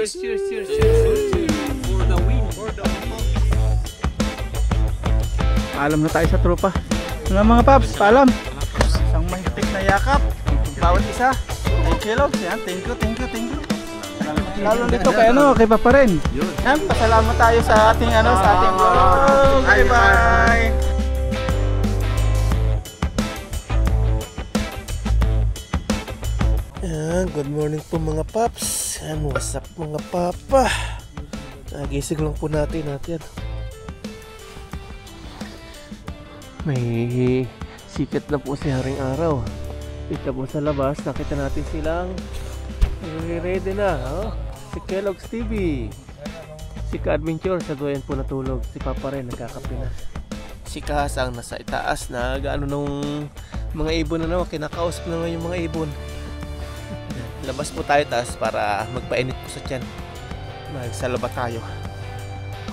Cheers, cheers, cheers, cheers. For the win. For the win. Paalam na tayo sa tropa. Mga paps, paalam. Isang mahigpit na yakap. Bawat isa. Thank you, Logs. Yan, thank you, thank you, thank you. Lalo dito kay kay Papa rin. Yan, pasalamat tayo sa ating sa ating vlog. Bye bye. Yan, good morning po mga paps. Yan, what's up mga papa. Nagising lang po natin. May sikat na po si Haring Araw. Dito po sa labas, nakita natin silang ready na. Si Kellogg's TV, si Ka-Adventure sa doyan po natulog. Si Papa rin nagkakape na. Si Kahasang nasa itaas na gaano nung mga ibon na naman. Kinakausap na naman yung mga ibon. Labas po tayo taas para magpainit po sa tiyan. Magsalaba tayo.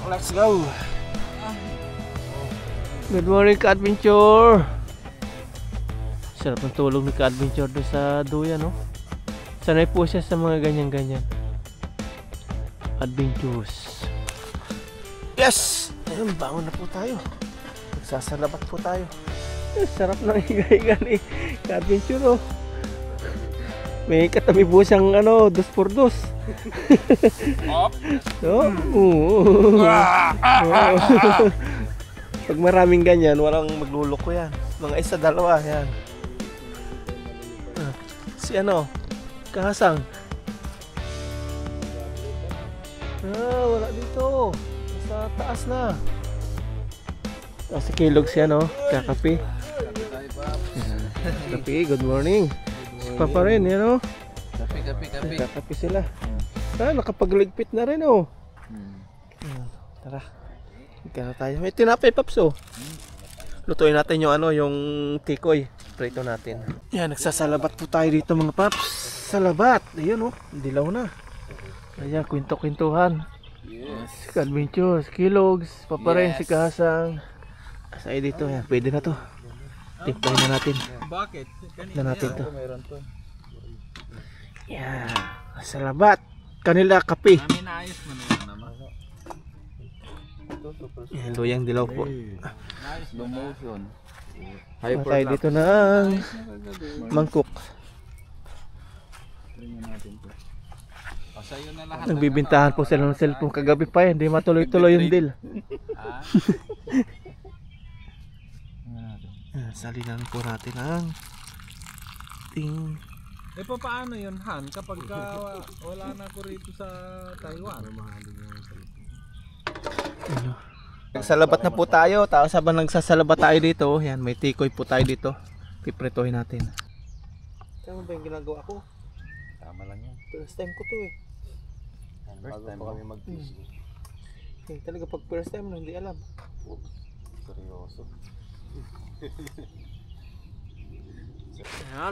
Let's go! Good morning Ka-Adventure! Sarap ng tulog ni Ka-Adventure doon sa duya, no? Sanay po siya sa mga ganyan-ganyan adventures. Yes! Ayun, bangon na po tayo. Magsasalabat po tayo. Sarap ng higa-higa ni Ka-Adventure, oh. May katabi po siyang 2x2. Up. Pag maraming ganyan, walang magluloko yan. Mga isa, dalawa, yan. Si Kahasang. Wala dito. Sa taas na. Si Kellogg's yan, kakape. Kape, good morning. Si Papa rin, yan, Kape. kakape sila. Nakapagligpit na rin, Tara. Magkano tayo? May tinapay, Paps, Lutuin natin yung tikoy. Prito natin. Yan, nagsasalabat po tayo dito mga Paps. Salabat. Ayan, dilaw na. Ayan, kwento-kwentuhan. Yes. Si Ka-Adventure, si Kellogg's, Papa rin, si Kahasang. Asay dito, yan. Pwede na to. Timplahin na natin. Bakit? Na natin to. Meron to. Yan. Salabat. Kanila kape. Namin naayos mo na yan naman. Yan, luyang dilaw po. Nice. Slow motion. Tayo dito na mangkok. Tingnan natin to. Pasayo na lahat. Nagbibintahan po sila ng cellphone kagabi pa hindi matuloy-tuloy yung deal. Salinan po natin ang ting. Paano yun, Han? Kapag wala na ako rito sa Taiwan. Nagsalabat na po tayo. Tapos habang nagsasalabat tayo dito, yan, may tikoy po tayo dito. Pipritohin natin. Tama ba yung ginagawa ko? Tama lang yan. First time ko to First time kami mag-fishing. Talaga pag first time hindi alam. Seryoso.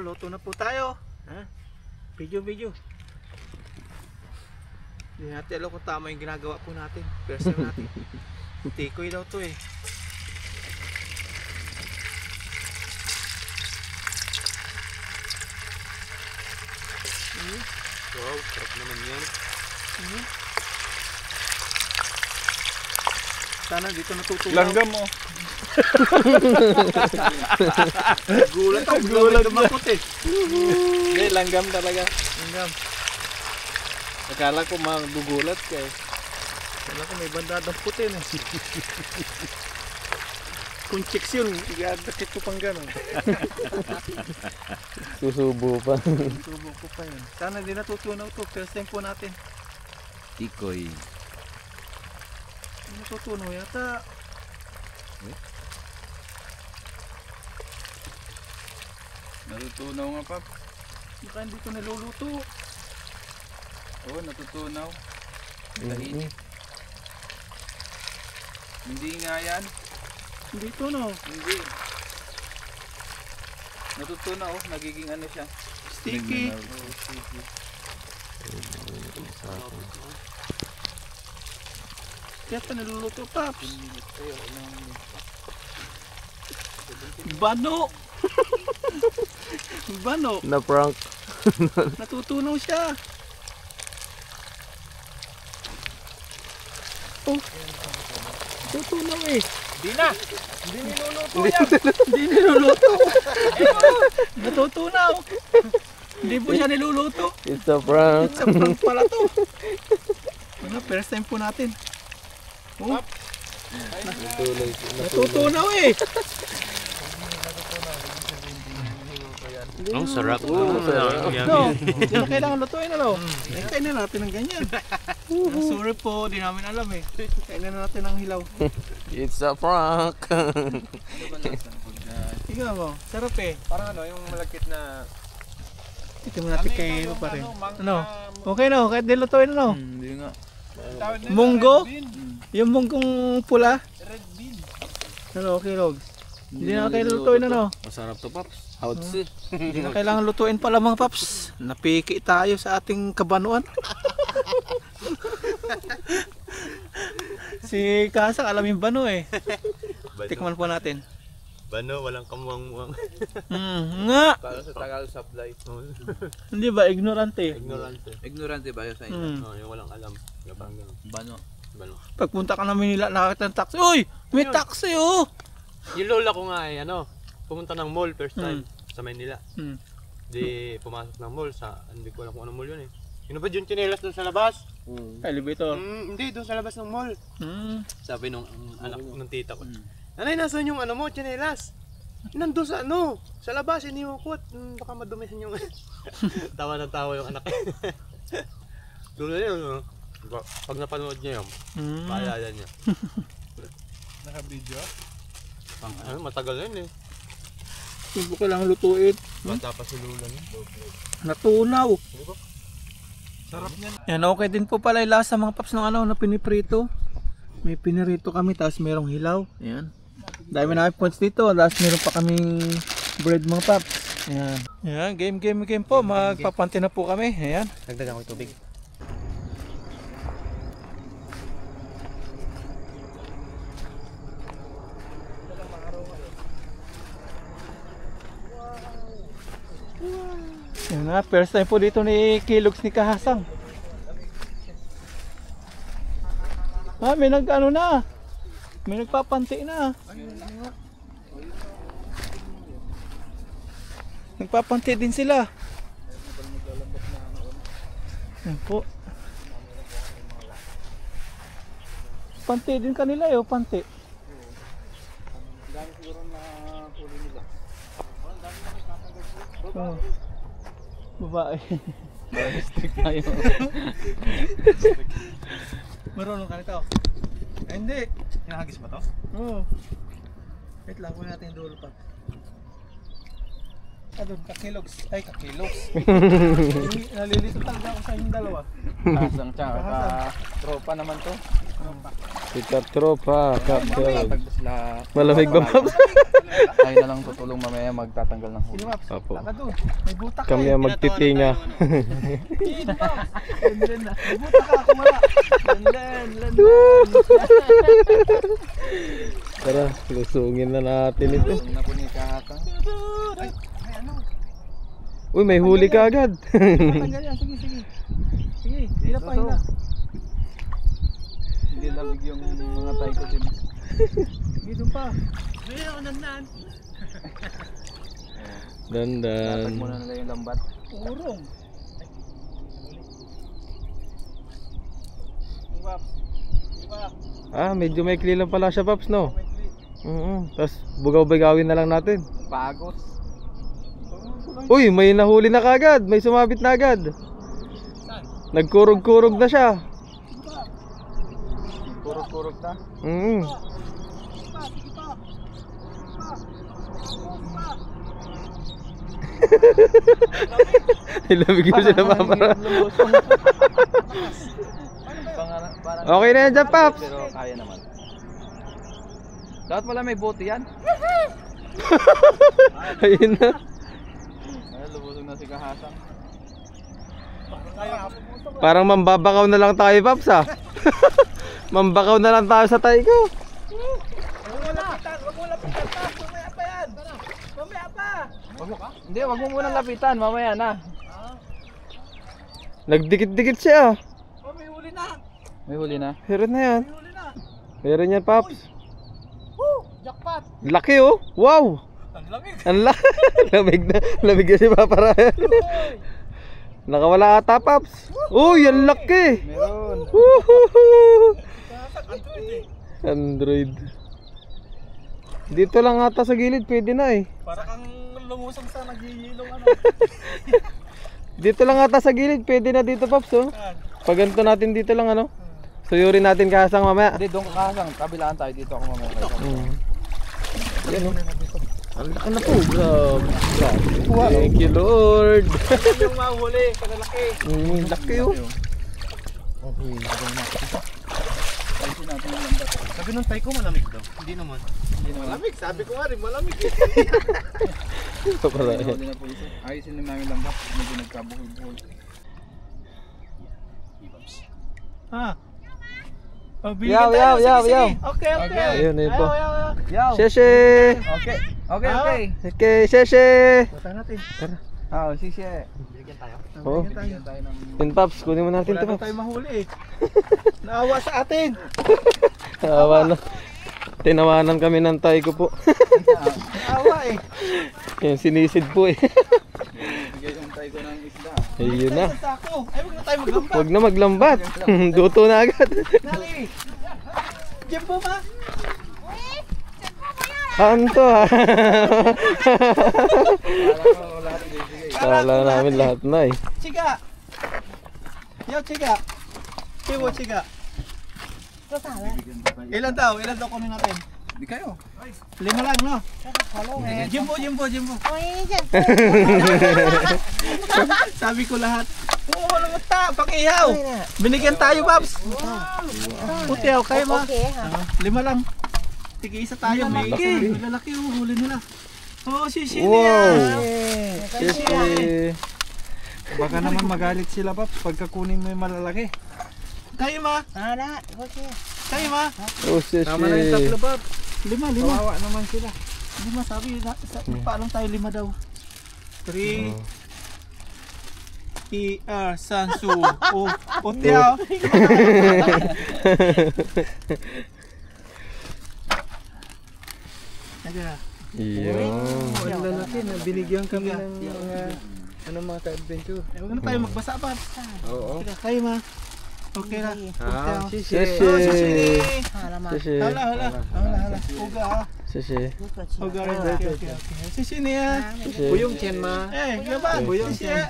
Luto na po tayo. Video. Hindi natin alam kung tama yung ginagawa po natin. First time natin. Tikoy daw to Wow, sarap naman yan. Sana dito natutunaw. Langgam mo. Gulat dumakot Hindi, langgam talaga. Langgam. Akala ko magugulat ka Wala ko may bandadang puti Kung chicks yun, igagakit ko pang gano'n. Susubo pa. Subo ko pa yun. Sana hindi natutunaw to. First time po natin. Tikoy. Natutunaw yata. Natutunaw nga, Pap. Baka hindi ko niluluto. Oo, natutunaw. Tahimik. Hindi nga yan. Hindi to Hindi. Natutunaw, nagiging ano siya. Sticky. Sticky. Kaya pa niluluto, Paps. Bano. Bano. Na prank. Natutunaw siya. Oh. Tutunaw eh. Di na! Hindi niluluto Hindi. yan! Hindi niluluto. Natutunaw! Hindi po siya niluluto. It's a prank. Sa prank pala to. Ano, first time po natin. Oh, natutunaw eh. Ang sarap. Oh, sarap. No, hindi na kailangan lutuin ano. Kainin natin ng ganyan. Sorry po, di namin alam eh. Kainin natin ng hilaw. It's a prank. Ikaw mo, sarap eh. Parang ano, yung malagkit na... Ito mo natin kay pa rin. Ano? Okay na, kahit nilutuin ano. Hindi nga. Munggo? Yung munggong pula? Red bean. Ano, okay Rogs? Hindi na kailangan lutuin ano. Masarap to, Paps. How's it? Hindi na kailangan lutuin pala mga paps. Napiki tayo sa ating kabanuan. Si Kasang alam yung bano eh. Tikman po natin. Bano, walang kamuang-muang. Nga! Para sa Tagal supply. Hindi ba, ignorante. Ignorante. Ignorante ba yun sa inyo? Oh, yung walang alam. Yung parang gano'n. Bano. Bano. Pagpunta ka namin nila, nakakita ng taxi. Uy! May taxi oh! Yung lola ko nga ay ano, pumunta ng mall first time sa Maynila. Di pumasok ng mall sa, hindi ko alam kung anong mall yun eh. Yun ba yung chinelas doon sa labas? Elevator. Hindi, doon sa labas ng mall. Sabi nung anak ng tita ko. Nanay, nasaan yung ano mo, chinelas? Nandun sa ano, sa labas, iniukot. Baka madumihan yung... Tawa na tawa yung anak. Tuloy yun, no? Pag napanood niya yun, maalala niya. Naka-video? Ano, matagal na yun eh. Hindi ko kailangan lutuin. Bata pa si Lula niya. Natunaw. Sarap niyan. Yan, okay din po pala yung lasa mga paps ng ano, na piniprito. May pinirito kami, tapos merong hilaw. Ayan. Dami na points dito, tapos meron pa kaming bread mga paps. Ayan. Ayan, game po. Magpapanti na po kami. Ayan. Nagdagan ko yung tubig. Ayan na, first time po dito ni Kilogs ni Kahasang. May nag-ano na. May nagpapanti na. Nagpapanti din sila. Ayan po. Panti din kanila eh, panti. Dami siguro na huli nila. Oh. Babae. Stick tayo. Marunong ka nito? Ay, hindi. Hinahagis ba to? Oo. Wait lang, kunin natin yung dulo pa. Doon, kakilogs. Ay, kakilogs. Nalilito talaga ako sa inyong dalawa. Kasang tsaka tropa naman to. Sikat tropa, kapsel. Sila Malamig ba, Paps? tayo na lang tutulong mamaya magtatanggal ng huli. Sino Maps? Apo. Taka doon. May butak ka Kami ang magtitinga. Hindi Maps. Len na. May butak ka ako wala. Len. Tara, lusungin na natin ito. Yung na po ni Kahasang. Ay, ano? Uy, may huli ka agad. Matanggal yan. Sige. Sige, hilapahin na. Hindi lamig yung mga tayo ko din. Sige, doon pa. Hindi ako nandan. Dandan. Tatag muna nila yung lambat. Urong. Paps. Medyo may lang pala siya, Paps, no? Tapos bugaw-bigawin na lang natin. Pagos. Uy, may nahuli na kagad. May sumabit na agad. Nagkurog-kurog na siya. Kurog-kurog na. Ilamig mo sila papara. Okay na yan dyan, Paps. Pero kaya naman. Dapat pala may bote yan. Ayun na. Ay, lubusog na si Kahasang. Parang mambabakaw na lang tayo, Paps, ha? Mambakaw na lang tayo sa tayo ko. Huwag mo lapitan. Mamaya pa yan. Mamaya pa. Hindi, wag mo muna lapitan, mamaya na. Nagdikit-dikit siya. May huli na. May huli na. Pero na yan. May huli na. Meron yan, Paps. Jackpot! Laki oh. Wow. Ang lamig! Ang lamig na. Lamig na si Papa Ryan. Nakawala ata, Paps. Uy, ang laki. Meron! Woohoo! Android eh! Android. Dito lang ata sa gilid, pwede na eh. Para kang lumusong sa nagigilong ano. Dito lang ata sa gilid, pwede na dito, Paps oh. Pag ganito natin dito lang ano. Suyurin natin kasang mamaya. Hindi, doon kakasang. Kabilaan tayo dito ako mamaya. Yan oh. Ang laki na po. Grabe. Thank you, Lord. Yung mahuli, kalalaki. Laki oh. Okay, ayusin natin yung lambat. Sabi nung tay ko malamig daw. Hindi naman. Malamig, sabi ko nga rin malamig eh. Ito pala eh. Ayusin lang namin lambat. Medyo nagkabuhol-buhol. Ha? Oh, Yaw, yaw, yaw, yaw. Okay. Ayun, ayun po. Yaw. Sheshe. Okay. Okay, Sheshe. Punta natin. Tara. Sisye. Bigyan tayo. Oh. Bigyan tayo ng... Yun, Paps, kunin mo natin Wala ito, na Paps. tayo mahuli eh. Naawa sa atin. Awa na. Tinawanan kami ng tay ko po. Naawa eh. Yan, sinisid po eh. Bigay yung tayo ko ng isda. Ayun na. Sa sako. Ay, wag na tayo maglambat. Huwag na maglambat. Duto na agad. Nali. Jumbo ba? Anto ha. Kala namin lahat na eh. Chiga. Yo, chiga. Kiwo, chiga. Ilan daw kunin natin? Di kayo. 5 lang, no? Jumbo. Sabi ko lahat. Oo, wala mo ta, pang-ihaw. Binigyan tayo, Babs. Putiyaw, kayo ma. 5 lang. Tig-isa tayo, may lalaki, huli nila. Oh, sisi niya. Sheshe. Baka naman magalit sila, Babs, pagka kunin mo yung malalaki. Kayo ma. Kayo ma. Oh, Sheshe. Tama na yung tatlo, Babs. 5. Kawawa naman sila. 5, sabi, paalang tayo 5 daw. 3 ER Sansu. Oh, putiyaw. Aja. Iyon. Ang lalaki na binigyan kami ng mga ka-adventure. Huwag na tayo magbasa pa. Oo. Kayo ma. Okay na. Sheshe. Sheshe. Hala. Uga ha. Sheshe. Uga rin. Okay. Sisi niya. Buyong Chen ma. Gaba. Buyong Chen.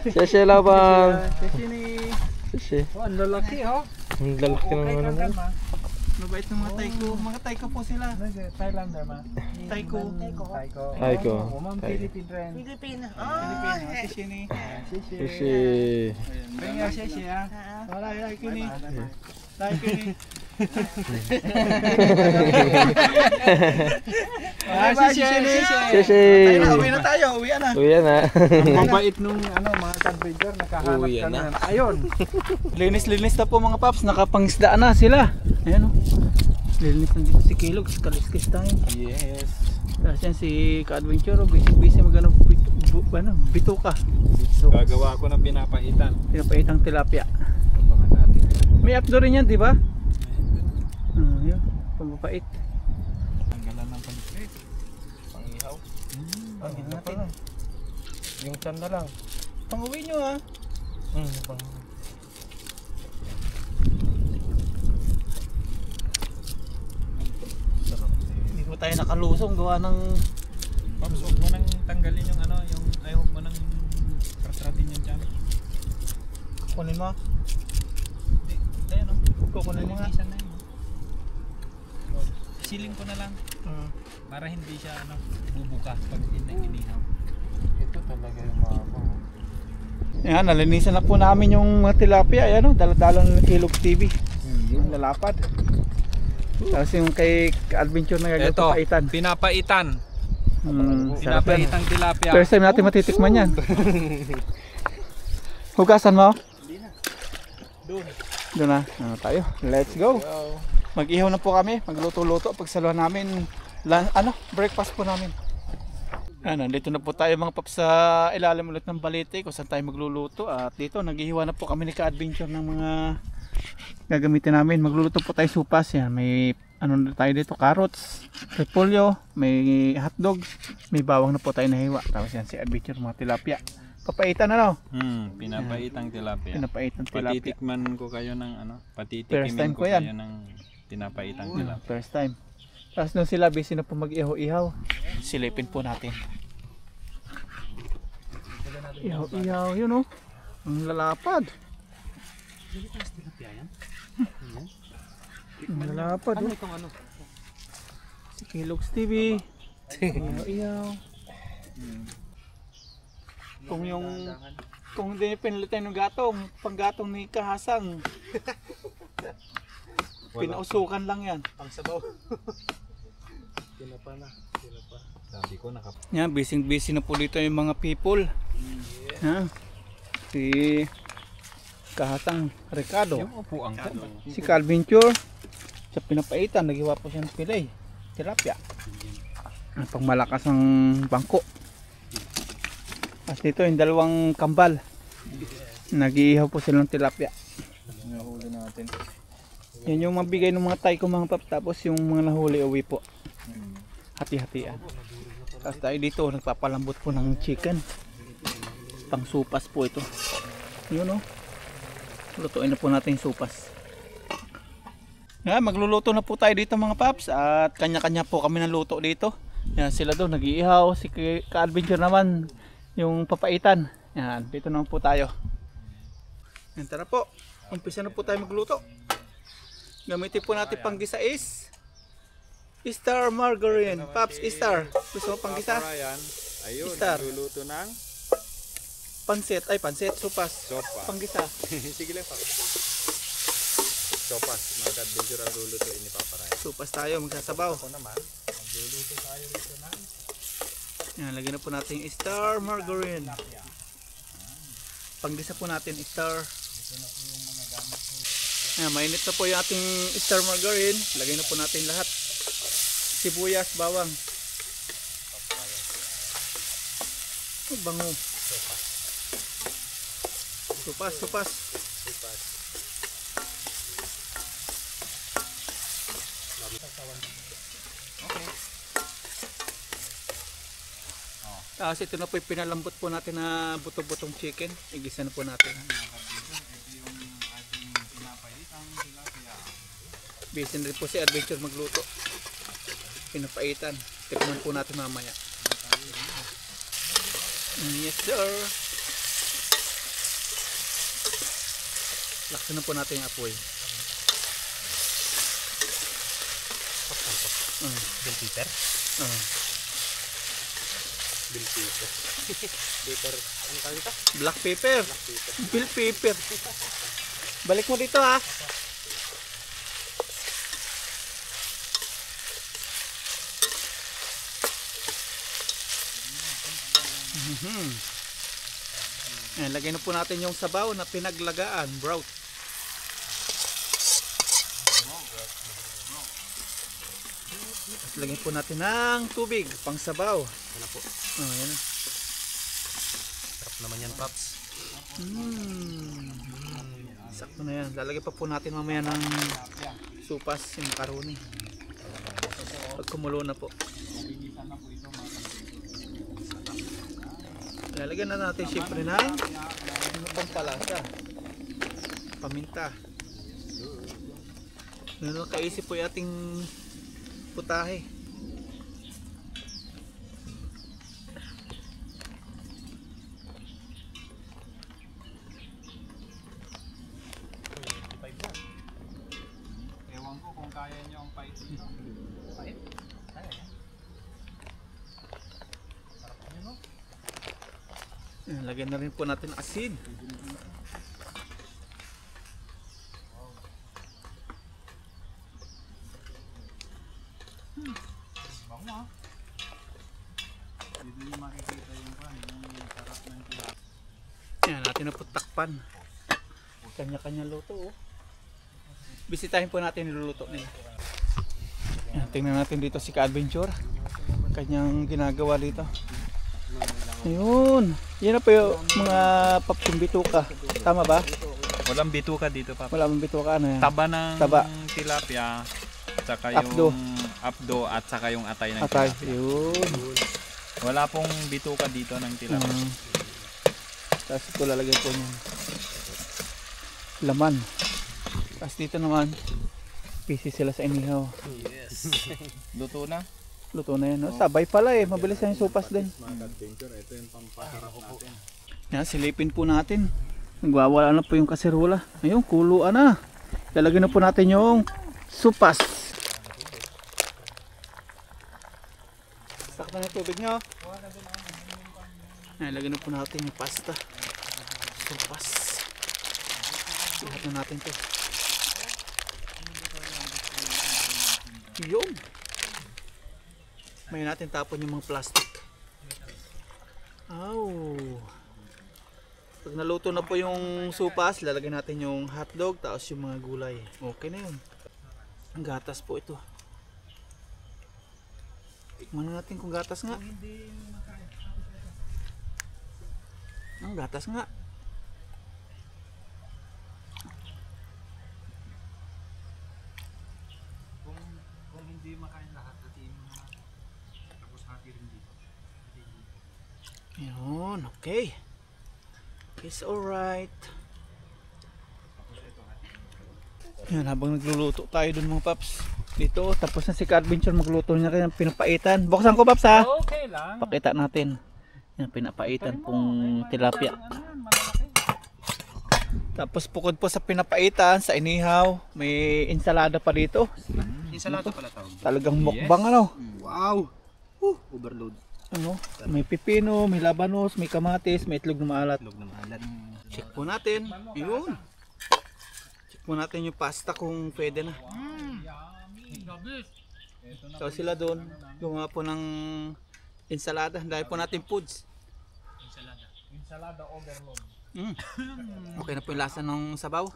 Sheshe labang. Sisi ni. Sheshe. Ang lalaki ha. Ang lalaki naman naman. Mabait ng mga Taiko. Mga Taiko po sila. Thailander ma. Taiko. Ay ko. Philippine rin. Filipino. Sisi ni. Sheshe. Kaya sisi ha. Wala like ni. Like ni. Sheshe. Uwi na tayo. Uwi na. Uwi na. Mabait nung mga adventure nakahanap ka na. Ayun. Linis na po mga paps, nakapangisdaan na sila. Ayan oh. Linis na dito si Kellogg's, kaliskis tayo. Yes. Tapos yan si Ka-Adventure, busy magano bituka. Gagawa ko ng pinapaitan. Pinapaitang tilapia. Abangan natin. May updo rin yan, di ba? Yun, pamapait. Tanggalan ng palikit. Pangihaw. Pangin natin. Yung chan na lang. Pang-uwi nyo ha. Hindi ko tayo nakalusong gawa ng Paps, huwag mo nang tanggalin yung ano, yung ay huwag mo nang ratratin yung tiyan. kunin mo. Hindi, ayan o. Kukunin mo nga. Nalinisan na yun. Siling ko na lang para hindi siya ano, bubuka pag inihaw. Ito talaga yung mama. Yan, nalinisan na po namin yung mga tilapia. Ayan o, daladalang ng Kellogg's TV. Yung lalapad. Tapos yung kay Adventure na gagawin Ito, papaitan. pinapaitan. Sarap yan. Pinapaitang tilapia. First time natin matitikman yan. Hugasan mo? Doon na. Tayo. Let's go. Mag-ihaw na po kami. Magluto-luto. Pagsaluhan namin. Breakfast po namin. Dito na po tayo mga paps sa ilalim ulit ng balete kung saan tayo magluluto. At dito, naghihiwa na po kami ni Ka-Adventure ng mga gagamitin namin. Magluluto po tayo supas. Yan, may ano na tayo dito, carrots, repolyo, may hotdog, may bawang na po tayo nahiwa. Tapos yan si adventure, mga tilapia. Papaitan na no? Pinapaitang tilapia. Pinapaitang tilapia. Patitikman ko kayo ng ano, First time patitikimin ko ko yan. kayo ng pinapaitang tilapia. First time. Tapos nung sila busy na po mag-ihaw-ihaw, silipin po natin. Ihaw-ihaw, yun oh. Ang lalapad. Ang lalapad oh. Itong ano? Si Kellogg's TV. Ihaw-ihaw. Kung hindi pinalitan ng gatong, panggatong ni Kahasang. Pinausukan lang yan. Pang sabaw. Tinapa na. Sabi ko Yan, busy na po dito yung mga people. Ha? Si Kahasang Ricardo. yung upuan ko. Si Calvin Chur. Sa pinapaitan, nagiwa po siya ng pilay. Tilapia. Ang pangmalakas ang bangko. At dito yung dalawang kambal. Nag-iihaw po silang tilapia. Nahuli natin. Yan yung mabigay ng mga tay ko mga pap. Tapos yung mga nahuli uwi po. Hati-hatian. Tapos tayo dito nagpapalambot po ng chicken. Pang supas po ito. Yun o. Lutuin na po natin yung supas. Yan, magluluto na po tayo dito mga paps. At kanya-kanya po kami ng luto dito. Yan sila doon nag-iihaw. Si Ka-Adventure naman yung papaitan. Yan, dito naman po tayo. Yan, tara po. Umpisa na po tayo magluto. Gamitin po natin panggisa is Star Margarine. Paps, Star. Gusto mo panggisa? Ryan, ayun, Star. luluto ng Pansit. Ay, pansit. Supas. sopa. Panggisa. Sige lang, Papa. Sopas, mga ka-adventure ang lulutuin ni Papa Ryan. Supas tayo. Magsasabaw. Ako naman, magluluto tayo rito ng Yan, lagyan na po natin yung Star Margarine. Panggisa po natin Star. Yan, mainit na po yung ating Star Margarine. Lagyan na po natin lahat. Sibuyas, bawang. Oh, bango. Supas. Tapos ito na po yung pinalambot po natin na buto-butong chicken. Igisa na po natin. Busy na rin po si Adventure magluto. Pinapaitan. Tikman po natin mamaya. Yes sir. Laksan na po natin yung apoy. Bill Peter? Bill Peter. Peter, ano tawag dito? Black pepper. Bell pepper. Balik mo dito ha. Ayan, lagay na po natin yung sabaw na pinaglagaan, broth. Tapos lagyan po natin ng tubig, pang sabaw. Ano po? Ayan. Sarap naman yan, Paps. Sakto na yan. Lalagay pa po natin mamaya ng supas, yung macaroni. Pag kumulo na po. Lalagyan na natin syempre ng pampalasa, paminta. Ganun kaisip po yung ating putahe. Ewan ko kung kaya nyo ang pait nito. Pait? Kaya yan. Ayan, lagyan na rin po natin asid. Bango ha. Dito nyo makikita yung sarap ng tilapia. Ayan, natin na po takpan. Kanya-kanya luto oh. Bisitahin po natin niluluto nila. Ayan, tingnan natin dito si Ka-Adventure. Kanyang ginagawa dito. Ayun. Yan na po yung mga papsong bituka. Tama ba? Walang bituka dito, Pap. Wala mong bituka, ano yan? Taba ng Taba. tilapia, saka Apdo. yung apdo at saka yung atay ng Atay. tilapia. Yun. Wala pong bituka dito ng tilapia. Tapos ito lalagay po niya. Laman. Tapos dito naman, pieces sila sa inihaw. Yes. Luto na. Luto na yan. No? Sabay pala eh. Mabilis na yung supas din. Mga adventure, ito yung pampasarap natin. Yan, silipin po natin. Nagwawala na po yung kaserola. Ayun, kuluan na. Lalagyan na po natin yung supas. Sakta na yung tubig nyo. Lalagyan na po natin yung pasta. Supas. Lahat na natin to. Yun. May natin tapon yung mga plastic. Aw. Pag naluto na po yung supas, lalagyan natin yung hotdog, tapos yung mga gulay. Okay na yun. Ang gatas po ito. Tikman natin kung gatas nga. Ang gatas nga. Kung hindi makain lahat, hatiin mo na. Tapos hati rin dito. Yun, okay. It's alright. Yan, habang nagluluto tayo dun mga paps. Dito, tapos na si Ka-Adventure magluto niya kaya pinapaitan. Buksan ko paps ha. Okay lang. Pakita natin. Yan, pinapaitan pong tilapia. Tapos bukod po sa pinapaitan, sa inihaw, may ensalada pa dito. Insalata pala tawag. Talagang mukbang ano. Wow! Overload. Ano? May pipino, may labanos, may kamatis, may itlog na maalat. Log na maalat. Check po natin. Yun. Check po natin yung pasta kung pwede na. So sila doon, gumawa po ng ensalada. Dahil po natin foods. Ensalada overload. Okay na po yung lasa ng sabaw.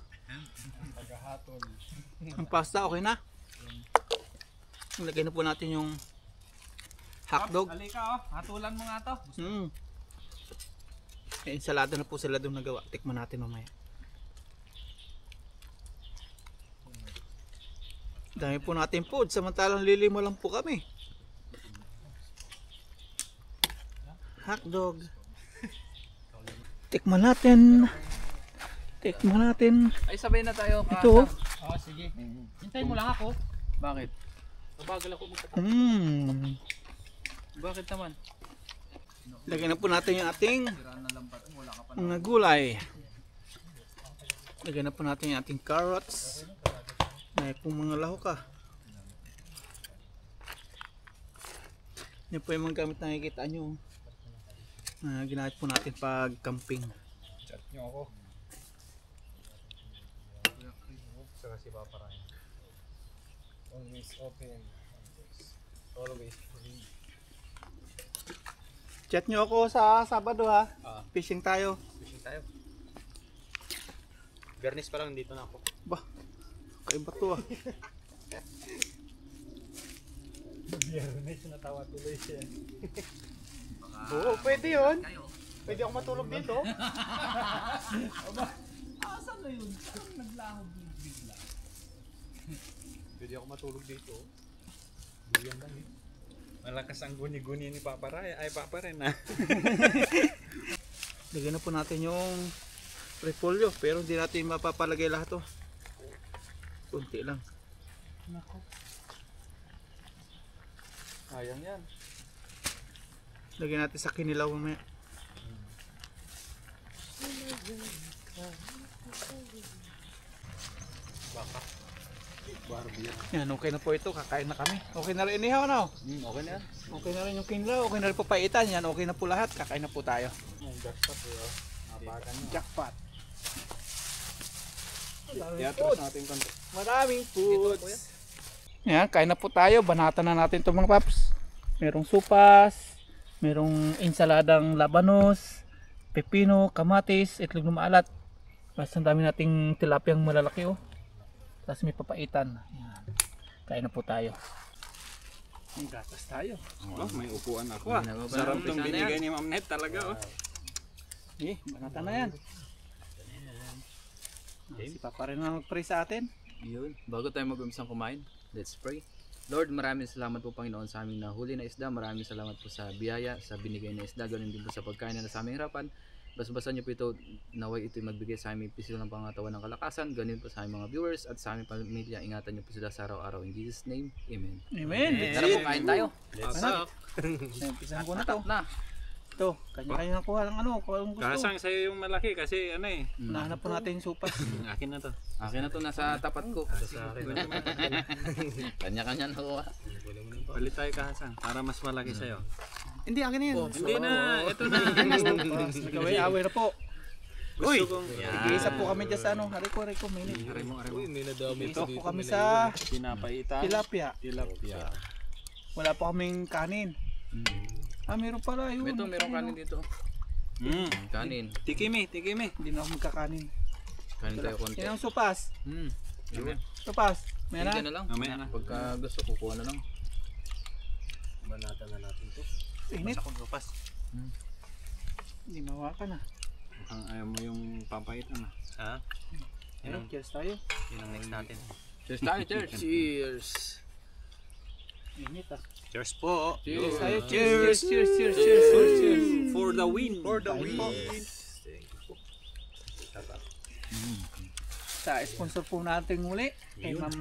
Ang pasta okay na. Lagay na po natin yung hotdog. Halika oh, hatulan mo nga to. May ensalada na po sila doon nagawa. Tikman natin mamaya. Dami po natin food. Samantalang lilimo lang po kami. Hotdog. Tikman natin. Tikman natin. Ay sabay na tayo. Ito. Oh, sige. Hintayin mo lang ako. Bakit? Mabagal ako magkatabi. Bakit naman? Lagyan na po natin yung ating mga gulay. Lagyan na po natin yung ating carrots. May pong mga lahok ka. Yan po yung mga gamit na nakikita nyo. Ginamit po natin pag camping. Chat nyo ako. Saka si Papa Ryan. Always open. Always free. Chat nyo ako sa Sabado ha. Fishing tayo. Fishing tayo. Bernis pa lang dito na ako. Bah, kaiba to ah. Bernis, natawa tuloy siya. Oo, pwede yun. Pwede ako matulog dito. Asan na yun? Saan naglahog bigla? Pwede ako matulog dito. Buyan lang eh. Malakas ang guni-guni ni Papa Raya. Ay Papa rin ah. Lagyan na po natin yung repolyo. Pero hindi natin mapapalagay lahat to. Kunti lang. Sayang yan. Lagyan natin sa kinilaw mamaya. Yan, okay na po ito. Kakain na kami. Okay na rin inihaw, no? Okay na yan. Okay na rin yung kinilaw. Okay na rin po paitan. Yan, okay na po lahat. Kakain na po tayo. Jackpot eh. Napakan nyo. Jackpot. Iatras natin konti. Maraming foods. Yan, kain na po tayo. Banatan na natin ito mga paps. Merong supas. Merong ensaladang labanos. Pepino, kamatis, itlog na maalat. Basta ang dami nating tilapiyang malalaki oh. Tapos may papaitan. Yan. Kain na po tayo. Ang gatas tayo. Oh, may upuan ako ah. Sarap tong binigay ni Ma'am Net talaga oh. Eh, banatan na yan. Si Papa rin na mag-pray sa atin. Yun, bago tayo mag-umpisang kumain, let's pray. Lord, maraming salamat po Panginoon sa aming nahuli na isda. Maraming salamat po sa biyaya, sa binigay na isda. Ganun din po sa pagkain na nasa aming harapan. Basta-basta niyo po ito, naway ito magbigay sa aming pisil ng pangatawan ng kalakasan. Ganun po sa aming mga viewers at sa aming pamilya. Ingatan niyo po sila sa araw-araw. In Jesus' name, Amen. Amen. Tara po, kain tayo. Let's Anak. Umpisahan ko na to. Na. Ito, kanya-kanya nakuha ng ano, kung gusto. Kasang sa'yo yung malaki kasi ano eh. Nahanap po natin yung supas. Akin na to. Akin na to, nasa tapat ko. Kanya-kanya nakuha. Palit tayo Kasang para mas malaki sa'yo. Hindi, akin na yan. Hindi na, ito na. Away na po. Uy! Gusto kong Iisa po kami dyan sa ano, Hariko, minute. Uy, may nadami Iisa po kami sa pinapaitan. tilapia. Tilapia. Wala po kaming kanin. Meron pala yun. Ito, meron kanin dito. Kanin. Tikimi. Hindi na ako magkakanin. Kanin tayo konti. Yan ang supas. Yun. Supas. May Hindi na. na lang. Mamaya na. Pagka gusto, kukuha na lang. Banatan na natin to. Init. Basta kong lupas. Hindi mawakan na. Ang ayaw mo yung papaitan. Ha? Ayun, cheers tayo. Yun ang next natin. Cheers tayo, cheers. Cheers. Init ah. Cheers po. Cheers tayo. Cheers. Cheers. For the win. For the win. Sa sponsor po natin muli. Kay Ma'am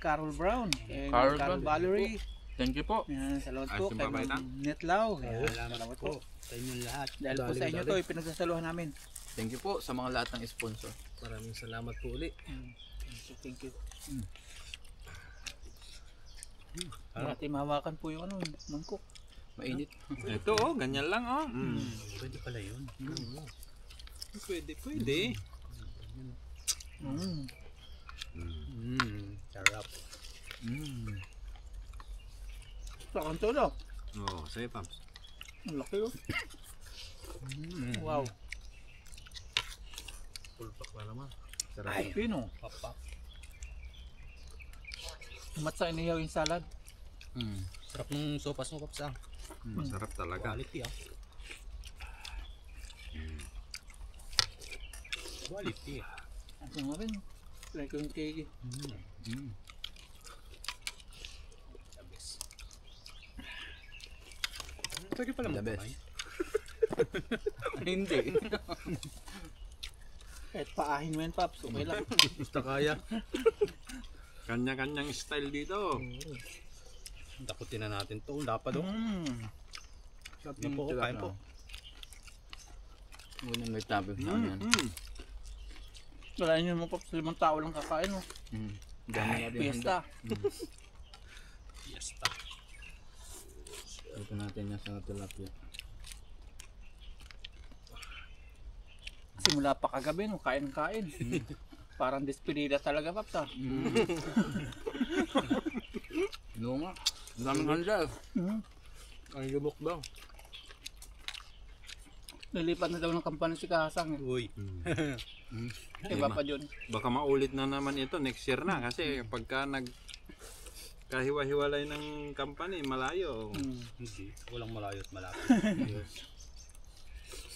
Carol Brown. Kay Carol Carol Brown. Valerie. Thank you po. Yan, salamat po. Ayos yung Kay papayta. Ma'am Netlaw. Yan, Salamat po sa inyong lahat. Dahil po sa inyo to, ipinagsasaluhan namin. Thank you po sa mga lahat ng sponsor. Maraming salamat po ulit. Thank you. Natin mahawakan po yung ano, mangkok. Mainit. Ito ganyan lang Pwede pala yun. Pwede. Sarap. Sa kanto daw. Oo, sa'yo Pams. Ang laki yun. Wow. Pulpak na naman. Ay, pino. Papa. Matsa inihaw yung salad. Sarap ng sopas mo, Paps. Masarap talaga. Quality Quality. Ano nga rin. Try ko yung cake. Pwede pala The magpapay. best. Hindi. Kahit paahin mo yan, Paps. Okay lang. Basta kaya. Kanya-kanyang style dito. Takutin na natin to. Dapat oh. Sarap Yan po, kain po. Ngunit may topic na yan. Wala nyo mo, Paps. 5 tao lang kakain. Oh. Dami natin Fiesta. Fiesta. Ito natin yan sa tilapia. Simula pa kagabi, no? Kain-kain. Parang despedida talaga, Paps. Ah. Oo nga. Daming handa. Ang gumok daw. Lilipat na daw ng kampanya si Kasang. Uy. Iba pa yun. Baka maulit na naman ito next year na kasi pagka kahiwa-hiwalay ng company, malayo. Hindi. Walang malayo at malapit.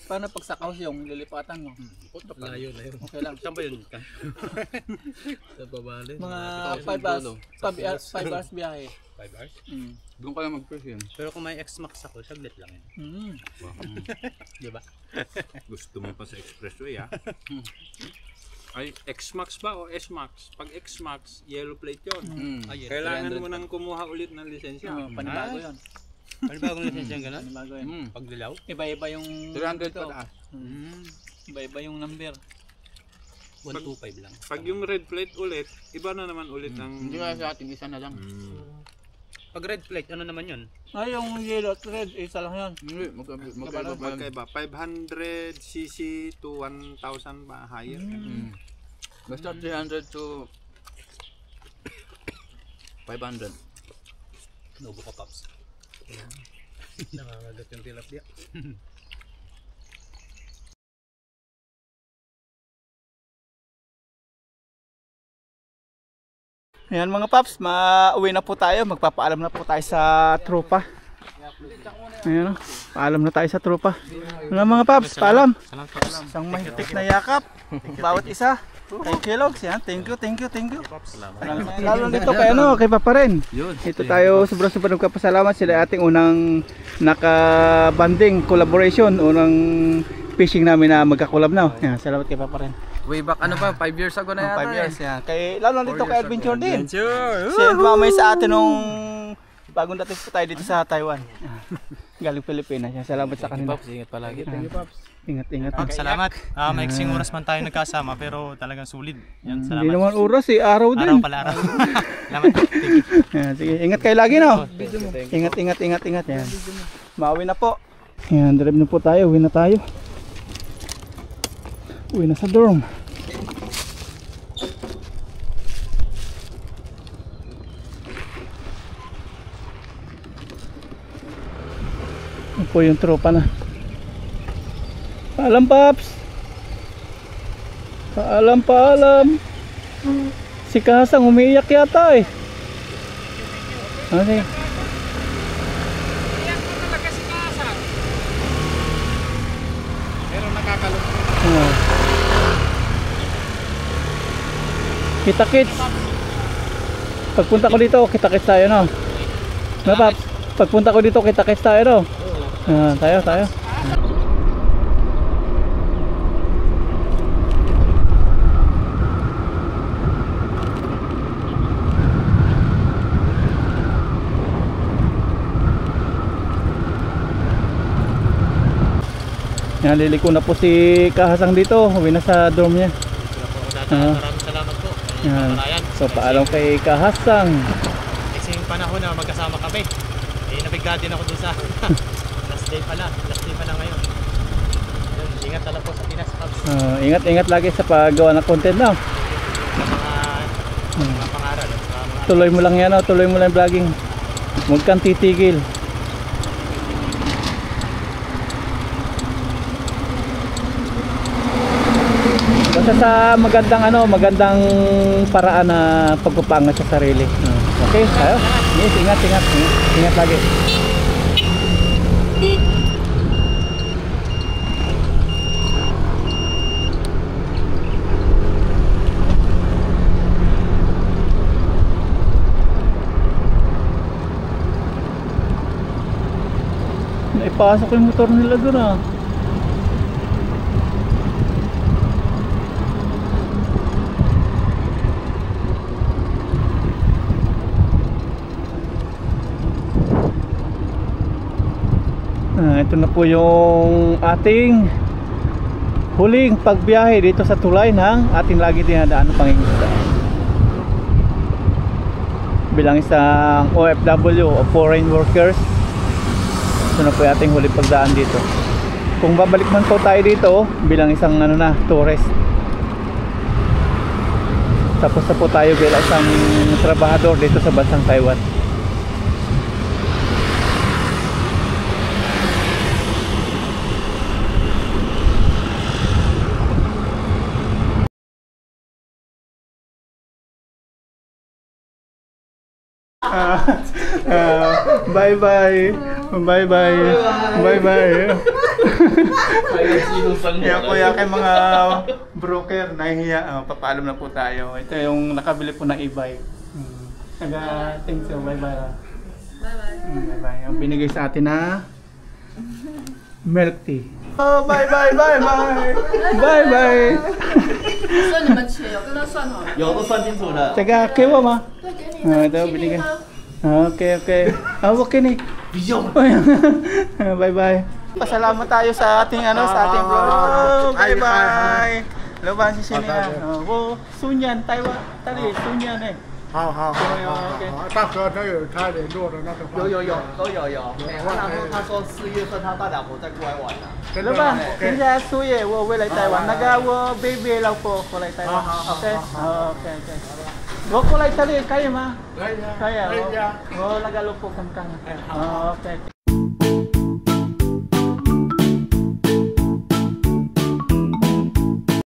Paano pag sa Kaos yung lilipatan mo? Layo na yun. Okay lang. Saan ba yun? Sa babalin. Mga Pablo. 5 hours biyahe. 5 hours? Doon ka lang mag-press yun. Pero kung may X-Max ako, saglit lang yun. Di ba? Gusto mo pa sa expressway Ay, X-Max ba o S-Max? Pag X-Max, yellow plate yun. Ay, Kailangan 300 mo nang kumuha ulit ng lisensya. Panibago yun. ano ba kung lisensya yung gano'n? Panibago yun. Pag dilaw? Iba-iba yung... 300 pa taas. Iba-iba yung number. 125 lang. Pag yung red plate ulit, iba na naman ulit Hindi ang... ka sa ating isa na lang. Pag red plate, ano naman yun? Ay, yung yellow at red, isa lang yan. Hindi, magkaiba pa yun. Magkaiba. 500cc to 1,000 ba higher? Basta 300 to 500. Nobo ka, Paps. Nangangagat yung tilapia. Ayan mga Paps, mauwi na po tayo. Magpapaalam na po tayo sa tropa. Ayan o, paalam na tayo sa tropa. Ano mga Paps, paalam. Isang mahitik na yakap. Bawat isa. Kay Kellogg's yan. Thank you. Lalo dito kay kay Papa rin. Ito tayo sobrang nagpapasalamat sila ating unang naka-banding collaboration, unang fishing namin na magka-collab na. Yan, salamat kay Papa rin. Way back 5 years ago na yata. 5 years yan. Kay lalo dito kay Adventure din. Siya mamay sa atin nung bagong dating po tayo dito sa Taiwan. Galing Pilipinas. Salamat sa kanila. Ingat palagi. Thank you, Pops. Ingat. Salamat. Maiksing oras man tayo nagkasama pero talagang sulit. Yan, Hindi naman oras araw din. Araw pala araw. Salamat. Yan, sige, ingat kayo lagi no. Ingat. Yan. Mauwi na po. Yan, drive na po tayo. Uwi na tayo. Uwi na sa dorm. Ito po yung tropa na. Paalam, Paps. Paalam. Si Kasang umiiyak yata eh. Okay. Iyak mo talaga si Kasang. Pero nakakalungkot. Kita-kits. Pagpunta ko dito, kita-kits tayo no. No, Paps? Pagpunta ko dito, kita-kits tayo no. Tayo. Yan, liliko na po si Kahasang dito. Uwi na sa dorm niya. Maraming salamat po. Yan. So paalam kay Kahasang. Kasi yung panahon na magkasama kami. Nabigla din ako doon sa last day pa na ngayon. Ingat talaga po sa Pinas, Pops. Ingat lagi sa paggawa ng content na. Sa mga pangaral. Tuloy mo lang yan, tuloy mo lang yung vlogging. Huwag kang titigil. Basta sa magandang paraan na pagpapangat sa sarili. Okay, tayo. Yes, ingat lagi. Naipasok yung motor nila doon ah. Ito na po yung ating huling pagbiyahe dito sa tulay ng ating lagi dinadaan ng pangingisda. Bilang isang OFW o foreign workers, ito na po yung ating huling pagdaan dito. Kung babalik man po tayo dito bilang isang tourist, tapos na po tayo bilang isang trabahador dito sa bansang Taiwan. Bye bye. Kaya po kay mga broker nahihiya, papaalam na po tayo. Ito yung nakabili po ng e-bike. Thanks you. Bye bye. Yung binigay sa atin na milk tea. Bye. 算你们钱，我跟他算好了。有都算清楚了。 Teka, kiwa ma. 对，给你的。 Ito, 给你 binigay. 吗？ Okay. Okay ni. Bye. Pasalamat tayo sa ating sa ating vlog. Bye. Laban si sini ah. Sunyan Taiwan, tadi Sunyan eh. 好，大哥他有他联络的那个方式。都有。然后他说4月份他大老婆再过来玩了。 Laban, kinsa suye, wo walay Taiwan. Naga wo baby lang po walay Taiwan. Okay. Okay. Wo walay tali kayo ma. Kaya. Wo nagalo po kang. Okay.